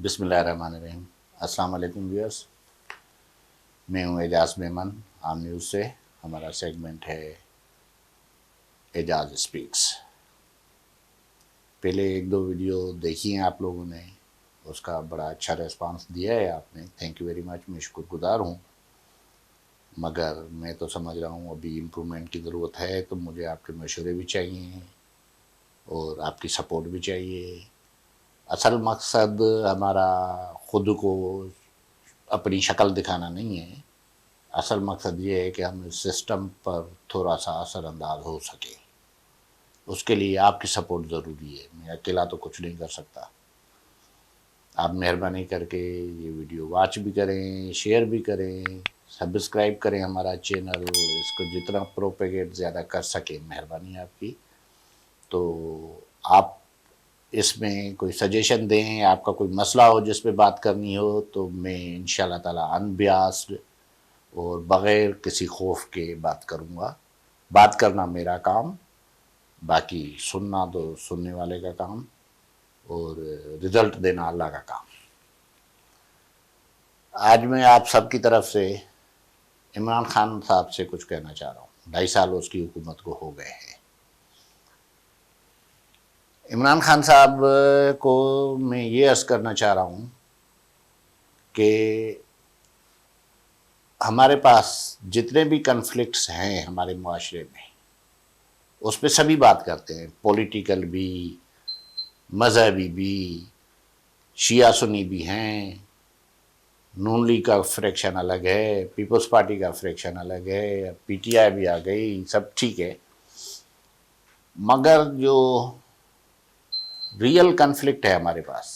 بسم اللہ الرحمن الرحیم۔ السلام علیکم ویورس، میں ہوں اعجاز میمن عام نیوز سے۔ ہمارا سیگمنٹ ہے اعجاز اسپیکس۔ پہلے ایک دو ویڈیو دیکھی ہیں آپ لوگوں نے، اس کا بڑا اچھا ریسپانس دیا ہے آپ نے، تھینک یو ویری مچ، میں شکر گزار ہوں۔ مگر میں تو سمجھ رہا ہوں ابھی امپرومنٹ کی ضرورت ہے، تو مجھے آپ کے مشورے بھی چاہیے اور آپ کی سپورٹ بھی چاہیے۔ اصل مقصد ہمارا خود کو اپنی شکل دکھانا نہیں ہے، اصل مقصد یہ ہے کہ ہم اس سسٹم پر تھوڑا سا اثر انداز ہو سکے۔ اس کے لیے آپ کی سپورٹ ضروری ہے، میں اکیلا تو کچھ نہیں کر سکتا۔ آپ مہربانی کر کے یہ ویڈیو واچ بھی کریں، شیئر بھی کریں، سبسکرائب کریں ہمارا چینل، اس کو جتنا پروپیگیٹ زیادہ کر سکیں، مہربانی آپ کی۔ تو آپ اس میں کوئی سجیشن دیں، آپ کا کوئی مسئلہ ہو جس پہ بات کرنی ہو، تو میں انشاءاللہ تعالی انبیاسڈ اور بغیر کسی خوف کے بات کروں گا۔ بات کرنا میرا کام، باقی سننا تو سننے والے کا کام، اور رزلٹ دینا اللہ کا کام۔ آج میں آپ سب کی طرف سے عمران خان صاحب سے کچھ کہنا چاہ رہا ہوں۔ 2.5 سال اس کی حکومت کو ہو گئے ہیں۔ عمران خان صاحب کو میں یہ عرض کرنا چاہ رہا ہوں کہ ہمارے پاس جتنے بھی کنفلکٹس ہیں ہمارے معاشرے میں، اس پہ سبھی بات کرتے ہیں، پولیٹیکل بھی، مذہبی بھی، شیعہ سنی بھی ہیں، نون لیگ کا فریکشن الگ ہے، پیپلز پارٹی کا فریکشن الگ ہے، پی ٹی آئی بھی آ گئی، سب ٹھیک ہے۔ مگر جو ریئل کنفلکٹ ہے ہمارے پاس،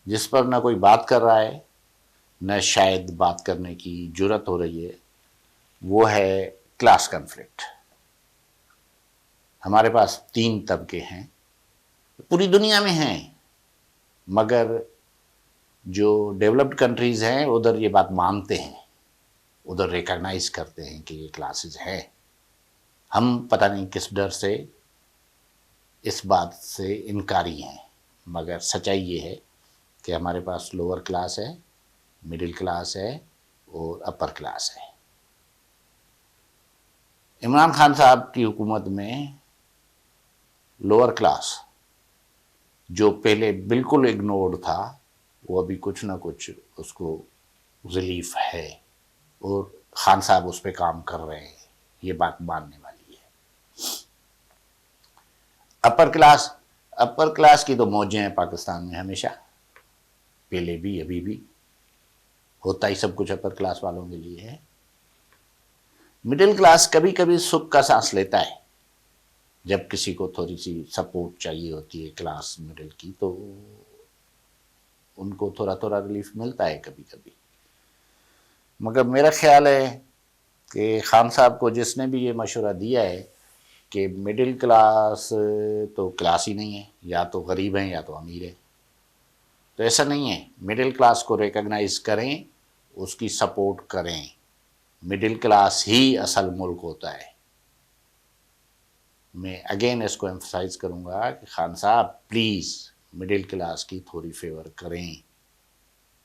جس پر نہ کوئی بات کر رہا ہے، نہ شاید بات کرنے کی جرت ہو رہی ہے، وہ ہے کلاس کنفلکٹ۔ ہمارے پاس 3 طبقے ہیں، پوری دنیا میں ہیں، مگر جو ڈیولپڈ کنٹریز ہیں ادھر یہ بات مانتے ہیں، ادھر ریکگنائز کرتے ہیں کہ یہ کلاسز ہیں۔ ہم پتہ نہیں کس ڈر سے اس بات سے انکاری ہیں، مگر سچائی یہ ہے کہ ہمارے پاس لوور کلاس ہے، مڈل کلاس ہے اور اپر کلاس ہے۔ عمران خان صاحب کی حکومت میں لوور کلاس جو پہلے بالکل اگنورڈ تھا، وہ ابھی کچھ نہ کچھ اس کو ریلیف ہے، اور خان صاحب اس پہ کام کر رہے ہیں، یہ بات ماننے والی ہے۔ اپر کلاس کی تو موجیں ہیں پاکستان میں، ہمیشہ، پہلے بھی ابھی بھی ہوتا ہی سب کچھ اپر کلاس والوں کے لیے ہے۔ مڈل کلاس کبھی کبھی سکھ کا سانس لیتا ہے، جب کسی کو تھوڑی سی سپورٹ چاہیے ہوتی ہے کلاس مڈل کی، تو ان کو تھوڑا تھوڑا ریلیف ملتا ہے کبھی کبھی۔ مگر میرا خیال ہے کہ خان صاحب کو جس نے بھی یہ مشورہ دیا ہے کہ مڈل کلاس تو کلاس ہی نہیں ہے، یا تو غریب ہیں یا تو امیر ہیں، تو ایسا نہیں ہے۔ مڈل کلاس کو ریکگنائز کریں، اس کی سپورٹ کریں۔ مڈل کلاس ہی اصل ملک ہوتا ہے۔ میں اگین اس کو ایمفسائز کروں گا کہ خان صاحب پلیز مڈل کلاس کی تھوڑی فیور کریں،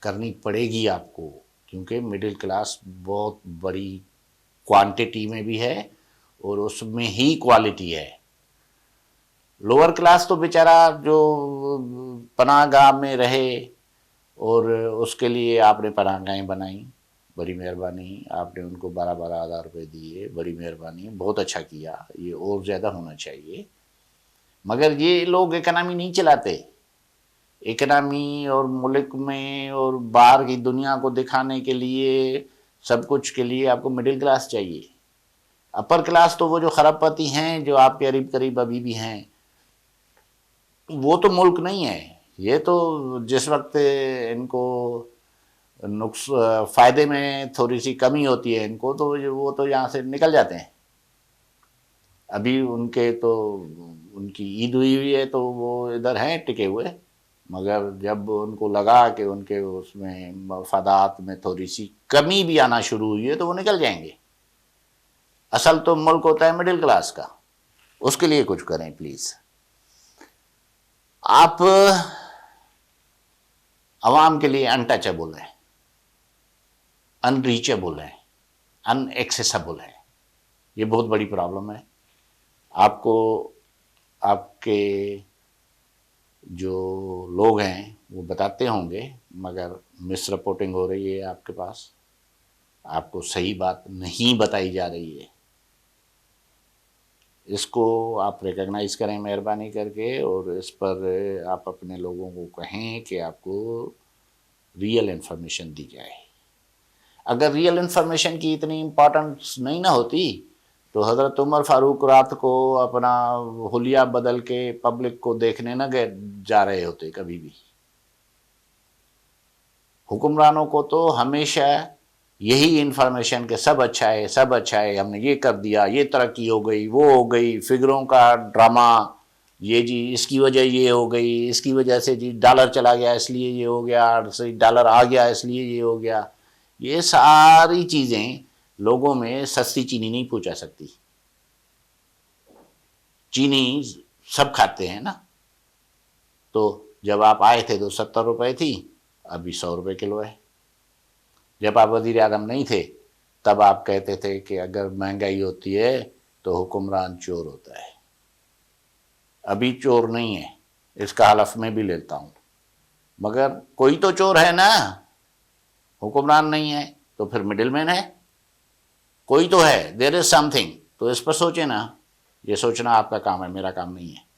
کرنی پڑے گی آپ کو، کیونکہ مڈل کلاس بہت بڑی کوانٹٹی میں بھی ہے اور اس میں ہی کوالٹی ہے۔ لوور کلاس تو بیچارہ جو پناہ گاہ میں رہے، اور اس کے لیے آپ نے پناہ گاہیں بنائیں، بڑی مہربانی، آپ نے ان کو 12,000 روپے دیے، بڑی مہربانی، بہت اچھا کیا، یہ اور زیادہ ہونا چاہیے۔ مگر یہ لوگ اکنامی نہیں چلاتے۔ اکنامی اور ملک میں اور باہر کی دنیا کو دکھانے کے لیے، سب کچھ کے لیے آپ کو مڈل کلاس چاہیے۔ اپر کلاس تو وہ جو خراب پتی ہیں، جو آپ کے قریب قریب ابھی بھی ہیں، وہ تو ملک نہیں ہے۔ یہ تو جس وقت ان کو فائدے میں تھوڑی سی کمی ہوتی ہے ان کو، تو وہ تو یہاں سے نکل جاتے ہیں۔ ابھی ان کی عید ہوئی ہے تو وہ ادھر ہیں ٹکے ہوئے، مگر جب ان کو لگا کہ ان کے اس میں مفادات میں تھوڑی سی کمی بھی آنا شروع ہوئی ہے تو وہ نکل جائیں گے۔ اصل تو ملک ہوتا ہے مڈل کلاس کا، اس کے لیے کچھ کریں پلیز۔ آپ عوام کے لیے انٹچیبل ہے، انریچیبل ہے، ان ایکسیسیبل ہے. یہ بہت بڑی پرابلم ہے. آپ کو آپ کے جو لوگ ہیں وہ بتاتے ہوں گے، مگر مس رپورٹنگ ہو رہی ہے آپ کے پاس، آپ کو صحیح بات نہیں بتائی جا رہی ہے. اس کو آپ ریکگنائز کریں مہربانی کر کے، اور اس پر آپ اپنے لوگوں کو کہیں کہ آپ کو ریئل انفارمیشن دی جائے. اگر ریئل انفارمیشن کی اتنی امپورٹنس نہیں نہ ہوتی تو حضرت عمر فاروق رات کو اپنا حلیہ بدل کے پبلک کو دیکھنے نہ جا رہے ہوتے کبھی بھی. حکمرانوں کو تو ہمیشہ یہی انفارمیشن کہ سب اچھا ہے، سب اچھا ہے، ہم نے یہ کر دیا، یہ ترقی ہو گئی، وہ ہو گئی، فگروں کا ڈرامہ، یہ جی اس کی وجہ یہ ہو گئی، اس کی وجہ سے جی ڈالر چلا گیا اس لیے یہ ہو گیا، ڈالر آ گیا اس لیے یہ ہو گیا. یہ ساری چیزیں لوگوں میں سستی چینی نہیں پہنچا سکتی. چینی سب کھاتے ہیں نا. تو جب آپ آئے تھے تو 70 روپے تھی، ابھی 100 روپے کلو ہے. جب آپ وزیر اعظم نہیں تھے تب آپ کہتے تھے کہ اگر مہنگائی ہوتی ہے تو حکمران چور ہوتا ہے. ابھی چور نہیں ہے، اس کا حلف میں بھی لیتا ہوں، مگر کوئی تو چور ہے نا. حکمران نہیں ہے تو پھر مڈل مین ہے، کوئی تو ہے، دیر از سم تھنگ. تو اس پر سوچیں نا. یہ سوچنا آپ کا کام ہے، میرا کام نہیں ہے.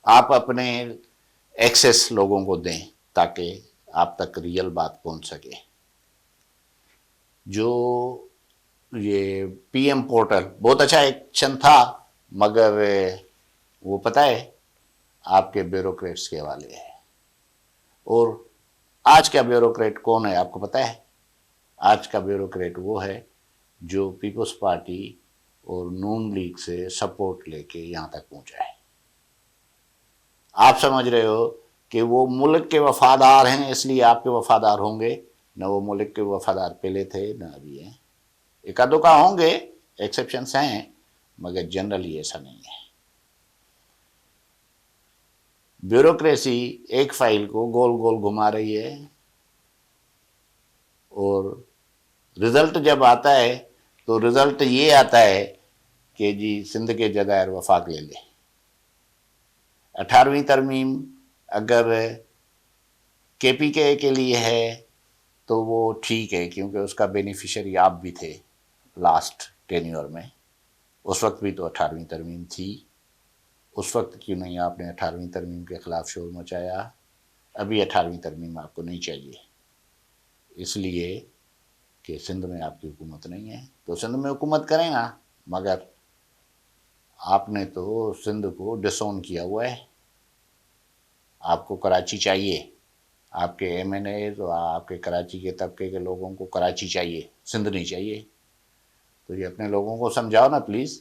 آپ اپنے ایکسیس لوگوں کو دیں تاکہ آپ تک ریئل بات پہنچ سکے. جو یہ پی ایم پورٹل بہت اچھا ایکشن تھا، مگر وہ پتہ ہے آپ کے بیوروکریٹس کے حوالے ہے. اور آج کا بیوروکریٹ کون ہے آپ کو پتہ ہے؟ آج کا بیوروکریٹ وہ ہے جو پیپلز پارٹی اور نون لیگ سے سپورٹ لے کے یہاں تک پہنچا ہے. آپ سمجھ رہے ہو کہ وہ ملک کے وفادار ہیں اس لیے آپ کے وفادار ہوں گے، نہ وہ ملک کے وفادار پہلے تھے نہ ابھی ہیں. ایک آدھوں کا ہوں گے، ایکسیپشنس ہیں، مگر جنرلی ایسا نہیں ہے. بیوروکریسی ایک فائل کو گول گول گھما رہی ہے، اور رزلٹ جب آتا ہے تو رزلٹ یہ آتا ہے کہ جی سندھ کے جزائر وفاق لے لے. 18ویں ترمیم اگر کے پی کے لیے ہے تو وہ ٹھیک ہے، کیونکہ اس کا بینیفیشری آپ بھی تھے لاسٹ ٹینیور میں. اس وقت بھی تو 18ویں ترمیم تھی. اس وقت کیوں نہیں آپ نے 18ویں ترمیم کے خلاف شور مچایا؟ ابھی 18ویں ترمیم آپ کو نہیں چاہیے، اس لیے کہ سندھ میں آپ کی حکومت نہیں ہے. تو سندھ میں حکومت کریں گا، مگر آپ نے تو سندھ کو ڈسون کیا ہوا ہے. آپ کو کراچی چاہیے، آپ کے ایم این اے اور آپ کے کراچی کے طبقے کے لوگوں کو کراچی چاہیے، سندھ نہیں چاہیے. تو یہ اپنے لوگوں کو سمجھاؤ نا پلیز.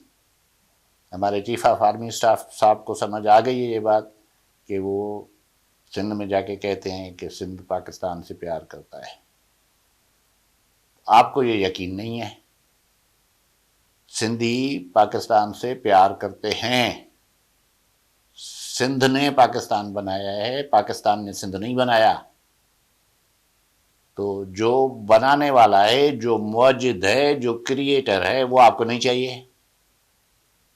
ہمارے چیف آف آرمی اسٹاف صاحب کو سمجھ آ گئی ہے یہ بات کہ وہ سندھ میں جا کے کہتے ہیں کہ سندھ پاکستان سے پیار کرتا ہے. آپ کو یہ یقین نہیں ہے. سندھی پاکستان سے پیار کرتے ہیں. سندھ نے پاکستان بنایا ہے، پاکستان نے سندھ نہیں بنایا. تو جو بنانے والا ہے، جو موجد ہے، جو کریٹر ہے، وہ آپ کو نہیں چاہیے،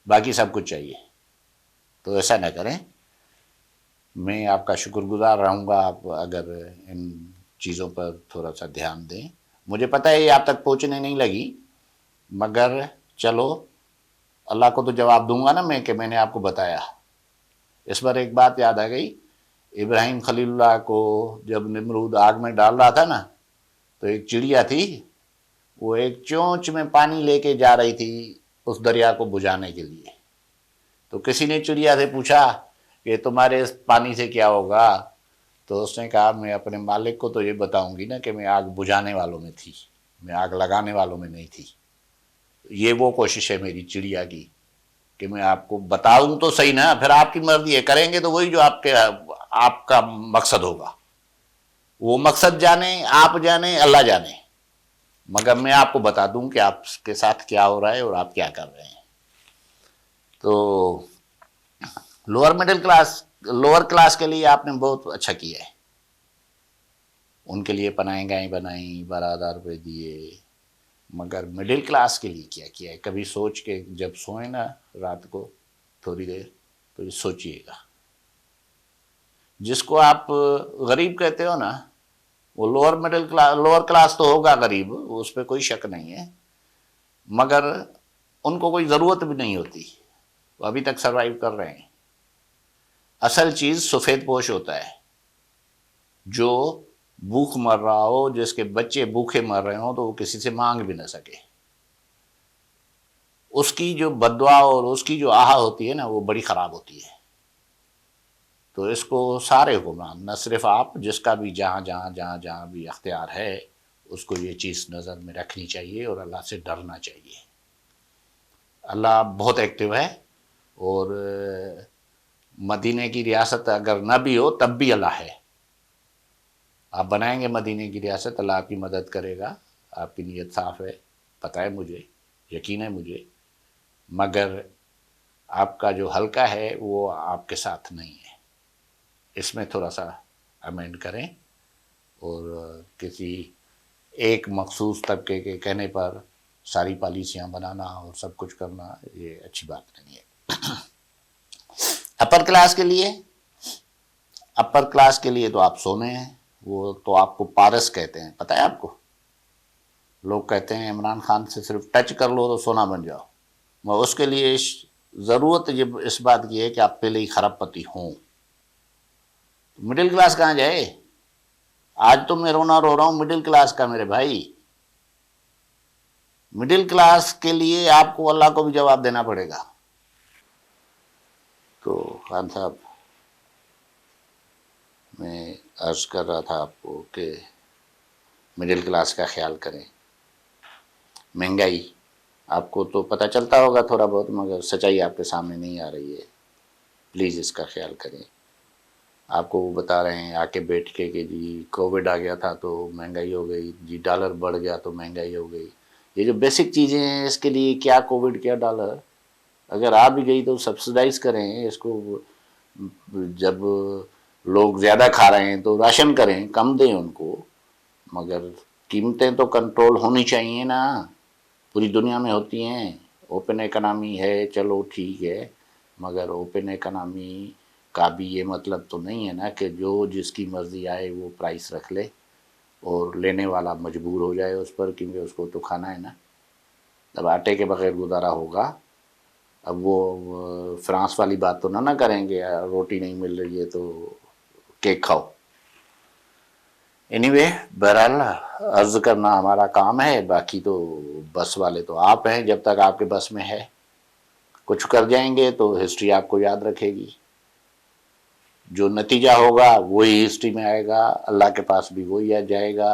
باقی سب کچھ چاہیے. تو ایسا نہ کریں. میں آپ کا شکر گزار رہوں گا آپ اگر ان چیزوں پر تھوڑا سا دھیان دیں. مجھے پتہ ہے یہ آپ تک پہنچنے نہیں لگی، مگر چلو اللہ کو تو جواب دوں گا نا میں کہ میں نے آپ کو بتایا. اس پر ایک بات یاد آ گئی. ابراہیم خلیل اللہ کو جب نمرود آگ میں ڈال رہا تھا نا، تو ایک چڑیا تھی، وہ ایک چونچ میں پانی لے کے جا رہی تھی اس دریا کو بجھانے کے لیے. تو کسی نے چڑیا سے پوچھا کہ تمہارے اس پانی سے کیا ہوگا؟ تو اس نے کہا میں اپنے مالک کو تو یہ بتاؤں گی نا کہ میں آگ بجھانے والوں میں تھی، میں آگ لگانے والوں میں نہیں تھی. یہ وہ کوشش ہے میری چڑیا کی کہ میں آپ کو بتاؤں تو صحیح نا، پھر آپ کی مرضی ہے، کریں گے تو وہی جو آپ کا مقصد ہوگا. وہ مقصد جانے، آپ جانے، اللہ جانے، مگر میں آپ کو بتا دوں کہ آپ کے ساتھ کیا ہو رہا ہے اور آپ کیا کر رہے ہیں. تو lower middle class lower class کے لیے آپ نے بہت اچھا کیا ہے، ان کے لیے پناہیں گاہیں بنائیں، 12,000 روپے دیے، مگر مڈل کلاس کے لیے کیا کیا ہے؟ کبھی سوچ کے جب سوئیں نا رات کو تھوڑی دیر تو یہ سوچئے گا، جس کو آپ غریب کہتے ہو نا، وہ لوور کلاس تو ہوگا غریب، اس پہ کوئی شک نہیں ہے، مگر ان کو کوئی ضرورت بھی نہیں ہوتی، وہ ابھی تک سروائیو کر رہے ہیں۔ اصل چیز سفید پوش ہوتا ہے، جو بھوک مر رہا ہو، جس کے بچے بھوکے مر رہے ہوں تو وہ کسی سے مانگ بھی نہ سکے، اس کی جو بددعا اور اس کی جو آہ ہوتی ہے نا وہ بڑی خراب ہوتی ہے۔ تو اس کو سارے حکمران، نہ صرف آپ، جس کا بھی جہاں بھی اختیار ہے، اس کو یہ چیز نظر میں رکھنی چاہیے اور اللہ سے ڈرنا چاہیے۔ اللہ بہت ایکٹیو ہے، اور مدینے کی ریاست اگر نہ بھی ہو تب بھی اللہ ہے۔ آپ بنائیں گے مدینے کی ریاست، اللہ آپ کی مدد کرے گا، آپ کی نیت صاف ہے، پتہ ہے مجھے، یقین ہے مجھے، مگر آپ کا جو حلقہ ہے وہ آپ کے ساتھ نہیں ہے، اس میں تھوڑا سا امینڈ کریں، اور کسی ایک مخصوص طبقے کے کہنے پر ساری پالیسیاں بنانا اور سب کچھ کرنا یہ اچھی بات نہیں ہے۔ اپر کلاس کے لیے تو آپ سونے ہیں، وہ تو آپ کو پارس کہتے ہیں، پتہ ہے آپ کو؟ لوگ کہتے ہیں عمران خان سے صرف ٹچ کر لو تو سونا بن جاؤ، میں اس کے لیے ضرورت یہ اس بات کی ہے کہ آپ پہلے ہی خراب پتی ہوں۔ مڈل کلاس کہاں جائے؟ آج تو میں رونا رو رہا ہوں مڈل کلاس کا میرے بھائی۔ مڈل کلاس کے لیے آپ کو اللہ کو بھی جواب دینا پڑے گا۔ تو خان صاحب، میں عرض کر رہا تھا آپ کو کہ مڈل کلاس کا خیال کریں۔ مہنگائی آپ کو تو پتہ چلتا ہوگا تھوڑا بہت، مگر سچائی آپ کے سامنے نہیں آ رہی ہے، پلیز اس کا خیال کریں۔ آپ کو وہ بتا رہے ہیں آ کے بیٹھ کے کہ جی کووڈ آ گیا تھا تو مہنگائی ہو گئی، جی ڈالر بڑھ گیا تو مہنگائی ہو گئی۔ یہ جو بیسک چیزیں ہیں اس کے لیے کیا کووڈ کیا ڈالر، اگر آ بھی گئی تو سبسڈائز کریں اس کو، جب لوگ زیادہ کھا رہے ہیں تو راشن کریں، کم دیں ان کو، مگر قیمتیں تو کنٹرول ہونی چاہیے نا، پوری دنیا میں ہوتی ہیں۔ اوپن اکنامی ہے چلو ٹھیک ہے، مگر اوپن اکنامی کا بھی یہ مطلب تو نہیں ہے نا کہ جو جس کی مرضی آئے وہ پرائس رکھ لے اور لینے والا مجبور ہو جائے اس پر، کیونکہ اس کو تو کھانا ہے نا۔ اب آٹے کے بغیر گزارا ہوگا، اب وہ فرانس والی بات تو نہ کریں گے روٹی نہیں مل رہی ہے تو کیک کھاؤ۔ اینی وے، بہرحال عرض کرنا ہمارا کام ہے، باقی تو بس والے تو آپ ہیں، جب تک آپ کے بس میں ہے کچھ کر جائیں گے تو ہسٹری آپ کو یاد رکھے گی، جو نتیجہ ہوگا وہی ہسٹری میں آئے گا، اللہ کے پاس بھی وہی آ جائے گا۔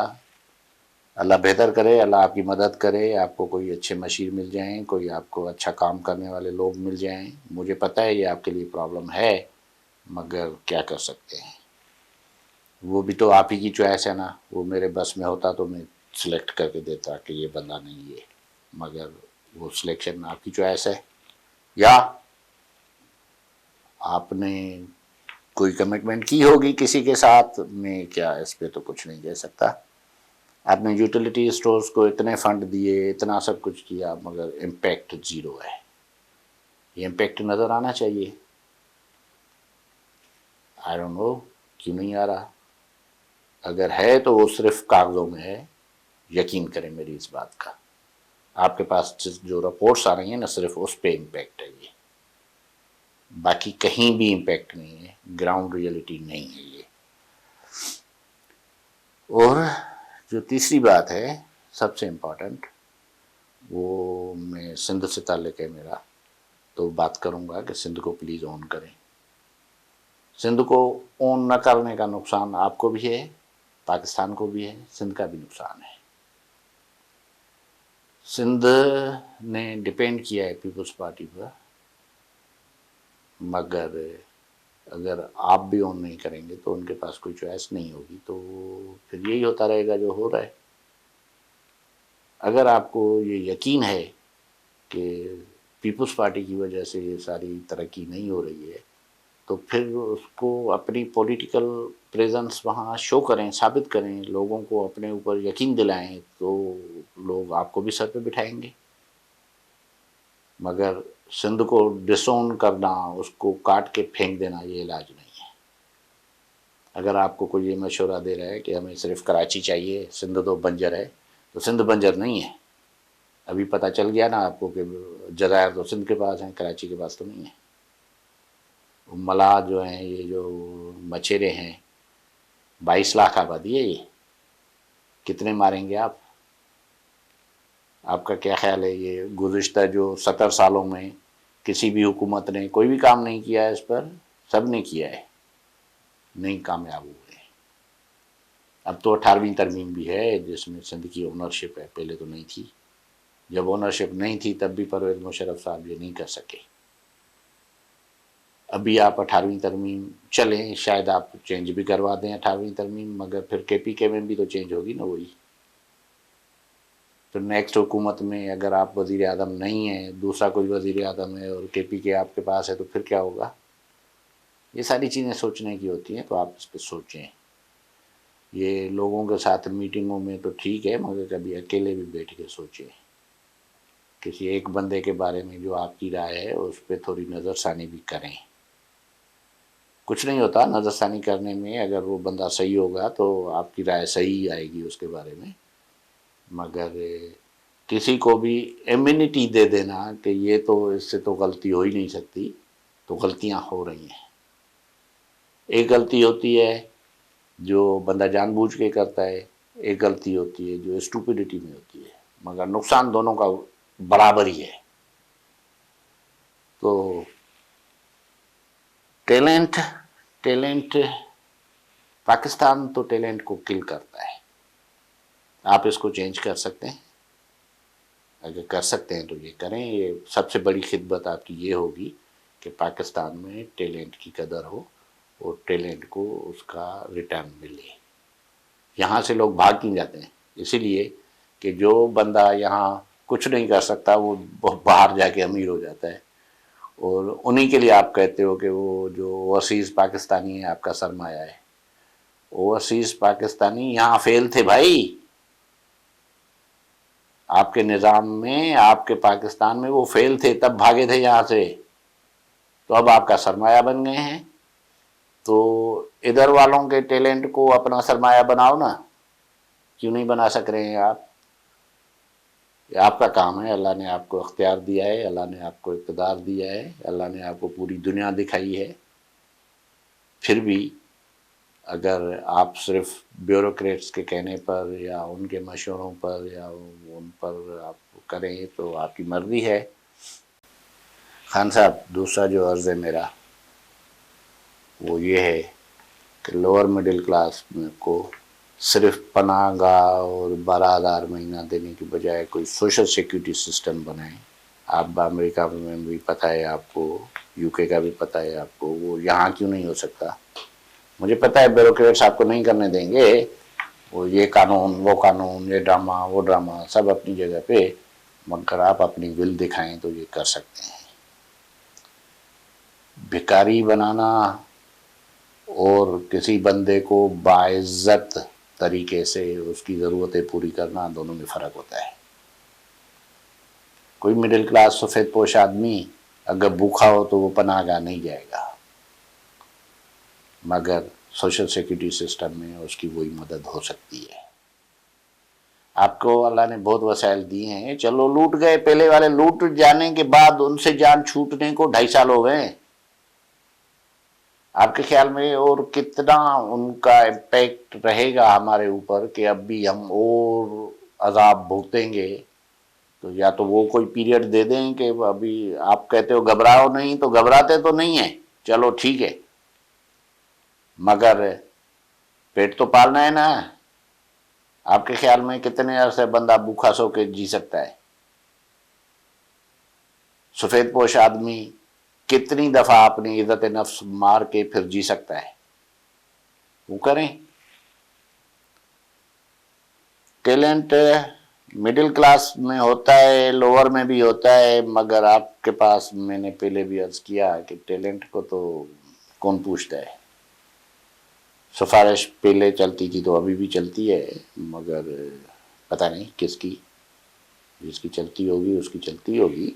اللہ بہتر کرے، اللہ آپ کی مدد کرے، آپ کو کوئی اچھے مشیر مل جائیں، کوئی آپ کو اچھا کام کرنے والے لوگ مل جائیں۔ مجھے پتہ ہے یہ آپ کے لیے پرابلم ہے، مگر کیا کر سکتے ہیں، وہ بھی تو آپ ہی کی چوائس ہے نا، وہ میرے بس میں ہوتا تو میں سلیکٹ کر کے دیتا کہ یہ بندہ نہیں ہے، مگر وہ سلیکشن آپ کی چوائس ہے، یا آپ نے کوئی کمٹمنٹ کی ہوگی کسی کے ساتھ، میں کیا اس پہ تو کچھ نہیں کہہ سکتا۔ آپ نے یوٹیلیٹی اسٹورز کو اتنے فنڈ دیے، اتنا سب کچھ کیا، مگر امپیکٹ زیرو ہے، یہ امپیکٹ نظر آنا چاہیے۔ آئی ڈونٹ نو کیوں نہیں آ رہا، اگر ہے تو وہ صرف کاغذوں میں ہے، یقین کریں میری اس بات کا۔ آپ کے پاس جو رپورٹس آ رہی ہیں نہ صرف اس پہ امپیکٹ ہے یہ، باقی کہیں بھی امپیکٹ نہیں ہے، گراؤنڈ ریئلٹی نہیں ہے یہ۔ اور جو تیسری بات ہے سب سے امپورٹنٹ، وہ میں سندھ سے تعلق ہے میرا، تو بات کروں گا کہ سندھ کو پلیز اون کریں۔ سندھ کو اون نہ کرنے کا نقصان آپ کو بھی ہے، پاکستان کو بھی ہے، سندھ کا بھی نقصان ہے۔ سندھ نے ڈپینڈ کیا ہے پیپلز پارٹی پر، مگر اگر آپ بھی اون نہیں کریں گے تو ان کے پاس کوئی چوائس نہیں ہوگی، تو پھر یہی ہوتا رہے گا جو ہو رہا ہے۔ اگر آپ کو یہ یقین ہے کہ پیپلز پارٹی کی وجہ سے یہ ساری ترقی نہیں ہو رہی ہے، تو پھر اس کو اپنی پولیٹیکل پریزنس وہاں شو کریں، ثابت کریں، لوگوں کو اپنے اوپر یقین دلائیں، تو لوگ آپ کو بھی سر پہ بٹھائیں گے۔ مگر سندھ کو ڈسون کرنا، اس کو کاٹ کے پھینک دینا، یہ علاج نہیں ہے۔ اگر آپ کو کوئی یہ مشورہ دے رہا ہے کہ ہمیں صرف کراچی چاہیے، سندھ تو بنجر ہے، تو سندھ بنجر نہیں ہے۔ ابھی پتہ چل گیا نا آپ کو کہ جزائر تو سندھ کے پاس ہیں، کراچی کے پاس تو نہیں ہے۔ ملا جو ہیں، یہ جو مچھیرے ہیں، 22 لاکھ آبادی ہے، یہ کتنے ماریں گے آپ؟ آپ کا کیا خیال ہے؟ یہ گزشتہ جو 70 سالوں میں کسی بھی حکومت نے کوئی بھی کام نہیں کیا ہے اس پر؟ سب نے کیا ہے، نہیں کامیاب ہوئے۔ اب تو 18ویں ترمیم بھی ہے جس میں سندھ کی اونرشپ ہے، پہلے تو نہیں تھی۔ جب اونرشپ نہیں تھی تب بھی پرویز مشرف صاحب یہ نہیں کر سکے۔ ابھی آپ 18ویں ترمیم چلیں، شاید آپ چینج بھی کروا دیں 18ویں ترمیم، مگر پھر کے پی کے میں بھی تو چینج ہوگی نا وہی۔ پھر نیکسٹ حکومت میں اگر آپ وزیر اعظم نہیں ہیں، دوسرا کوئی وزیر اعظم ہے اور کے پی کے آپ کے پاس ہے، تو پھر کیا ہوگا؟ یہ ساری چیزیں سوچنے کی ہوتی ہیں، تو آپ اس پہ سوچیں۔ یہ لوگوں کے ساتھ میٹنگوں میں تو ٹھیک ہے، مگر کبھی اکیلے بھی بیٹھ کے سوچیں۔ کسی ایک بندے کے بارے میں جو آپ کی رائے ہے اس پہ تھوڑی نظر ثانی بھی کریں۔ کچھ نہیں ہوتا نظر ثانی کرنے میں، اگر وہ بندہ صحیح ہوگا تو آپ کی رائے صحیح آئے گی اس کے بارے میں۔ مگر کسی کو بھی امیونٹی دے دینا کہ یہ تو اس سے تو غلطی ہو ہی نہیں سکتی، تو غلطیاں ہو رہی ہیں۔ ایک غلطی ہوتی ہے جو بندہ جان بوجھ کے کرتا ہے، ایک غلطی ہوتی ہے جو اسٹوپیڈیٹی میں ہوتی ہے، مگر نقصان دونوں کا برابر ہی ہے۔ تو ٹیلنٹ پاکستان تو ٹیلنٹ کو کل کرتا ہے۔ آپ اس کو چینج کر سکتے ہیں، اگر کر سکتے ہیں تو یہ کریں۔ یہ سب سے بڑی خدمت آپ کی یہ ہوگی کہ پاکستان میں ٹیلنٹ کی قدر ہو اور ٹیلنٹ کو اس کا ریٹرن ملے۔ یہاں سے لوگ بھاگ کیوں جاتے ہیں؟ اسی لیے کہ جو بندہ یہاں کچھ نہیں کر سکتا وہ باہر جا کے امیر ہو جاتا ہے، اور انہی کے لیے آپ کہتے ہو کہ وہ جو اوورسیز پاکستانی ہے آپ کا سرمایہ ہے۔ اوورسیز پاکستانی یہاں فیل تھے بھائی، آپ کے نظام میں، آپ کے پاکستان میں وہ فیل تھے، تب بھاگے تھے یہاں سے، تو اب آپ کا سرمایہ بن گئے ہیں۔ تو ادھر والوں کے ٹیلنٹ کو اپنا سرمایہ بناؤ نا، کیوں نہیں بنا سک رہے ہیں آپ؟ یہ آپ کا کام ہے، اللہ نے آپ کو اختیار دیا ہے، اللہ نے آپ کو اقتدار دیا ہے، اللہ نے آپ کو پوری دنیا دکھائی ہے۔ پھر بھی اگر آپ صرف بیوروکریٹس کے کہنے پر یا ان کے مشوروں پر یا ان پر آپ کریں تو آپ کی مرضی ہے۔ خان صاحب، دوسرا جو عرض ہے میرا وہ یہ ہے کہ لوور مڈل کلاس کو صرف پناہ گاہ اور 12,000 مہینہ دینے کی بجائے کوئی سوشل سیکیورٹی سسٹم بنائیں۔ آپ امریکہ میں بھی پتہ ہے آپ کو، یو کے کا بھی پتہ ہے آپ کو، وہ یہاں کیوں نہیں ہو سکتا؟ مجھے پتہ ہے بیوروکریٹس آپ کو نہیں کرنے دیں گے، وہ یہ قانون وہ قانون، یہ ڈرامہ وہ ڈرامہ، سب اپنی جگہ پہ، مگر آپ اپنی ول دکھائیں تو یہ کر سکتے ہیں۔ بھکاری بنانا اور کسی بندے کو باعزت طریقے سے اس کی ضرورتیں پوری کرنا، دونوں میں فرق ہوتا ہے۔ کوئی مڈل کلاس سفید پوش آدمی اگر بھوکا ہو تو وہ پناہ گاہ نہیں جائے گا، مگر سوشل سیکیورٹی سسٹم میں اس کی وہی مدد ہو سکتی ہے۔ آپ کو اللہ نے بہت وسائل دیے ہیں، چلو لوٹ گئے، پہلے والے لوٹ جانے کے بعد ان سے جان چھوٹنے کو 2.5 سال ہو گئے۔ آپ کے خیال میں اور کتنا ان کا امپیکٹ رہے گا ہمارے اوپر کہ اب بھی ہم اور عذاب بھگتیں گے؟ تو یا تو وہ کوئی پیریڈ دے دیں کہ ابھی آپ کہتے ہو گھبراؤ نہیں، تو گھبراتے تو نہیں ہیں، چلو ٹھیک ہے، مگر پیٹ تو پالنا ہے نا۔ آپ کے خیال میں کتنے عرصے بندہ بھوکا سو کے جی سکتا ہے؟ سفید پوش آدمی کتنی دفعہ اپنی عزت نفس مار کے پھر جی سکتا ہے؟ وہ کریں۔ ٹیلنٹ مڈل کلاس میں ہوتا ہے، لوور میں بھی ہوتا ہے، مگر آپ کے پاس، میں نے پہلے بھی عرض کیا کہ ٹیلنٹ کو تو کون پوچھتا ہے. سفارش پہلے چلتی تھی تو ابھی بھی چلتی ہے، مگر پتہ نہیں کس کی، جس کی چلتی ہوگی اس کی چلتی ہوگی.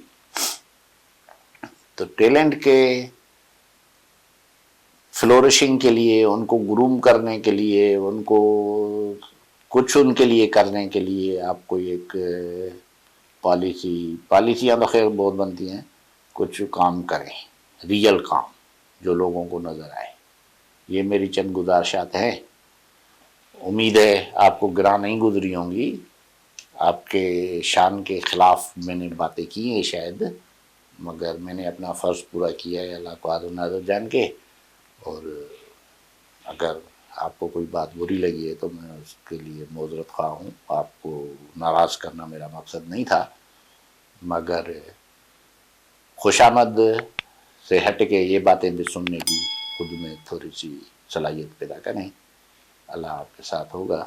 تو ٹیلنٹ کے فلورشنگ کے لیے، ان کو گروم کرنے کے لیے، ان کو کچھ ان کے لیے کرنے کے لیے آپ کو ایک پالیسیاں تو خیر بہت بنتی ہیں، کچھ کام کریں، ریئل کام جو لوگوں کو نظر آئے. یہ میری چند گزارشات ہیں. امید ہے آپ کو گراں نہیں گزری ہوں گی. آپ کے شان کے خلاف میں نے باتیں کی ہیں شاید، مگر میں نے اپنا فرض پورا کیا ہے اللہ کو حاضر ناظر جان کے. اور اگر آپ کو کوئی بات بری لگی ہے تو میں اس کے لیے معذرت خواہ ہوں. آپ کو ناراض کرنا میرا مقصد نہیں تھا، مگر خوشامد سے ہٹ کے یہ باتیں بھی سننے کی خود میں تھوڑی سی صلاحیت پیدا کریں. اللہ آپ کے ساتھ ہوگا.